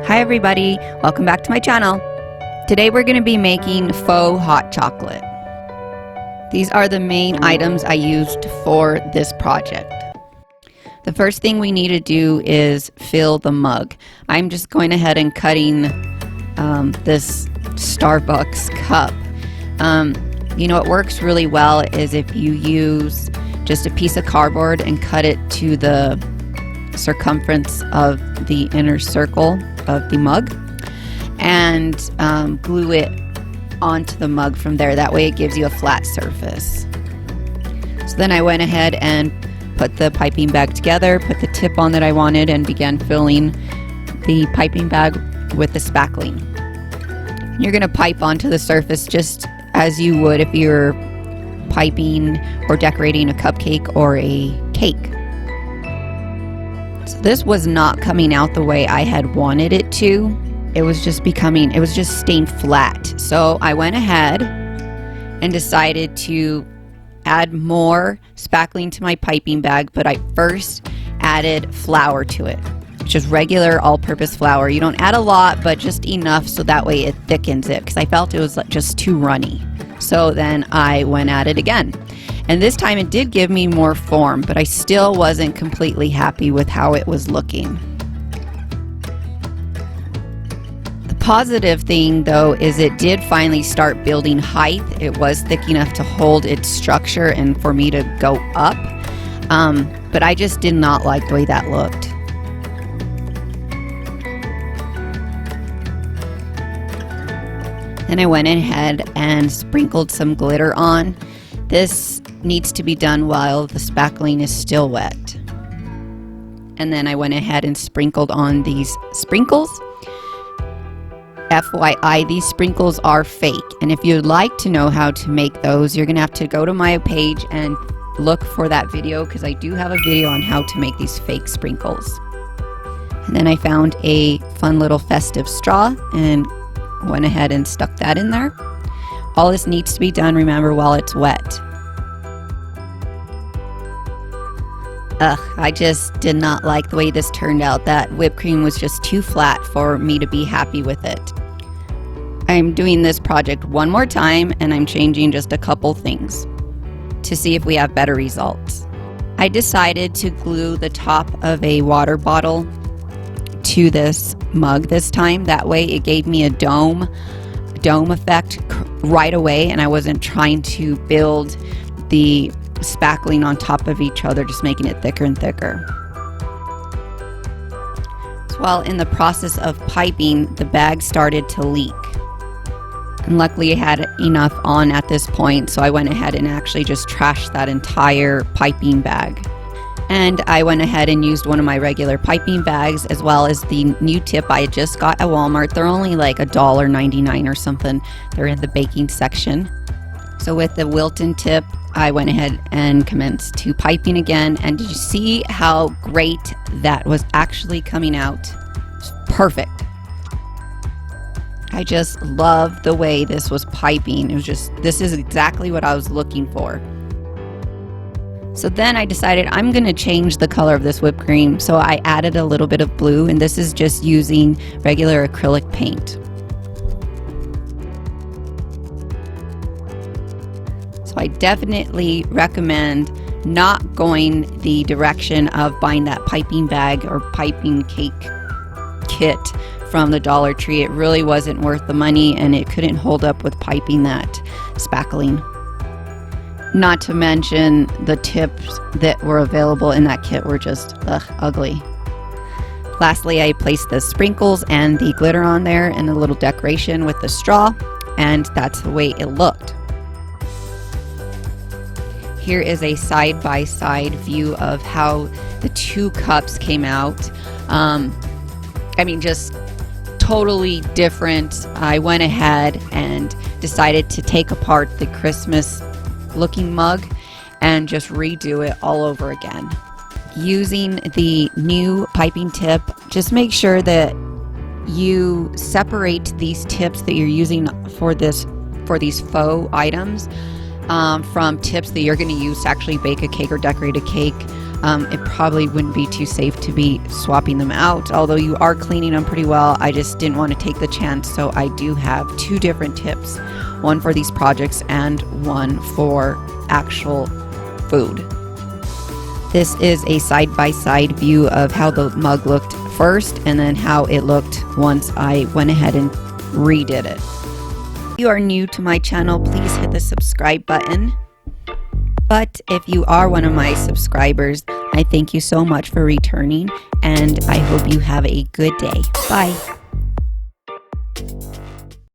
Hi everybody, welcome back to my channel. Today we're going to be making faux hot chocolate. These are the main items I used for this project. The first thing we need to do is fill the mug. I'm just going ahead and cutting this Starbucks cup. You know what works really well is if you use just a piece of cardboard and cut it to the circumference of the inner circle of the mug and glue it onto the mug from there. That way it gives you a flat surface. So then I went ahead and put the piping bag together, put the tip on that I wanted, and began filling the piping bag with the spackling. You're going to pipe onto the surface just as you would if you're piping or decorating a cupcake or a cake. So this was not coming out the way I had wanted it to. It was just staying flat. So I went ahead and decided to add more spackling to my piping bag, but I first added flour to it, just regular all-purpose flour. You don't add a lot, but just enough so that way it thickens it, because I felt it was just too runny. So then I went at it again. And this time it did give me more form, but I still wasn't completely happy with how it was looking. The positive thing though is it did finally start building height. It was thick enough to hold its structure and for me to go up. But I just did not like the way that looked. Then I went ahead and sprinkled some glitter on. This needs to be done while the spackling is still wet. And then I went ahead and sprinkled on these sprinkles. FYI, these sprinkles are fake. And if you'd like to know how to make those, you're going to have to go to my page and look for that video, because I do have a video on how to make these fake sprinkles. And then I found a fun little festive straw and went ahead and stuck that in there. All this needs to be done, remember, while it's wet. I just did not like the way this turned out. That whipped cream was just too flat for me to be happy with it. I'm doing this project one more time and I'm changing just a couple things to see if we have better results. I decided to glue the top of a water bottle to this mug this time. That way it gave me a dome effect right away, and I wasn't trying to build the spackling on top of each other, just making it thicker and thicker. So while in the process of piping, the bag started to leak. And luckily I had enough on at this point, so I went ahead and actually just trashed that entire piping bag. And I went ahead and used one of my regular piping bags as well as the new tip I just got at Walmart. They're only like $1.99 or something. They're in the baking section. So with the Wilton tip, I went ahead and commenced to piping again. And did you see how great that was actually coming out? It's perfect. I just love the way this was piping. It was just, this is exactly what I was looking for. So then I decided I'm going to change the color of this whipped cream. So I added a little bit of blue, and this is just using regular acrylic paint. So I definitely recommend not going the direction of buying that piping bag or piping cake kit from the Dollar Tree. It really wasn't worth the money, and it couldn't hold up with piping that spackling. Not to mention the tips that were available in that kit were just ugly. Lastly, I placed the sprinkles and the glitter on there and a little decoration with the straw, and that's the way it looked. Here is a side-by-side view of how the two cups came out. Just totally different. I went ahead and decided to take apart the Christmas looking mug and just redo it all over again. Using the new piping tip, just make sure that you separate these tips that you're using for these faux items from tips that you're going to use to actually bake a cake or decorate a cake, it probably wouldn't be too safe to be swapping them out. Although you are cleaning them pretty well, I just didn't want to take the chance. So I do have 2 different tips, one for these projects and one for actual food. This is a side-by-side view of how the mug looked first and then how it looked once I went ahead and redid it. If you are new to my channel, please hit the subscribe button. But if you are one of my subscribers, I thank you so much for returning, and I hope you have a good day. Bye.